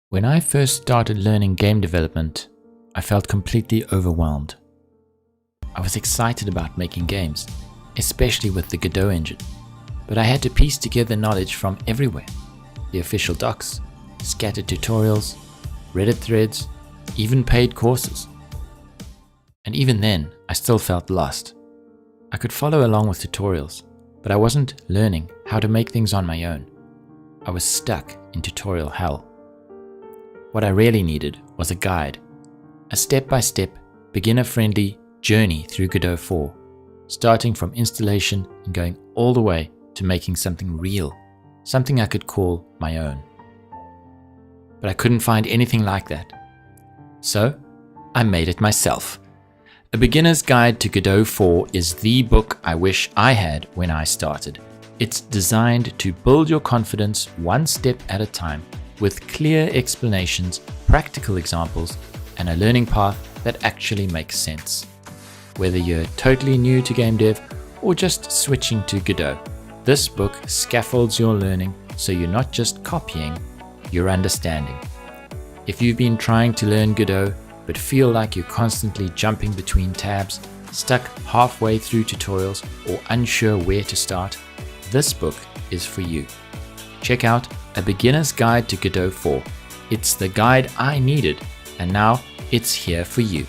When I first started learning game development, I felt completely overwhelmed. I was excited about making games, especially with the Godot engine, but I had to piece together knowledge from everywhere: the official docs, scattered tutorials, Reddit threads, even paid courses. And even then, I still felt lost. I could follow along with tutorials, but I wasn't learning how to make things on my own. I was stuck in tutorial hell. What I really needed was a guide, a step-by-step, beginner-friendly journey through Godot 4, starting from installation and going all the way to making something real, something I could call my own. But I couldn't find anything like that. So I made it myself. A Beginner's Guide to Godot 4 is the book I wish I had when I started. It's designed to build your confidence one step at a time, with clear explanations, practical examples, and a learning path that actually makes sense. Whether you're totally new to game dev or just switching to Godot, this book scaffolds your learning so you're not just copying, you're understanding. If you've been trying to learn Godot but feel like you're constantly jumping between tabs, stuck halfway through tutorials, or unsure where to start, this book is for you. Check out A Beginner's Guide to Godot 4. It's the guide I needed, and now it's here for you.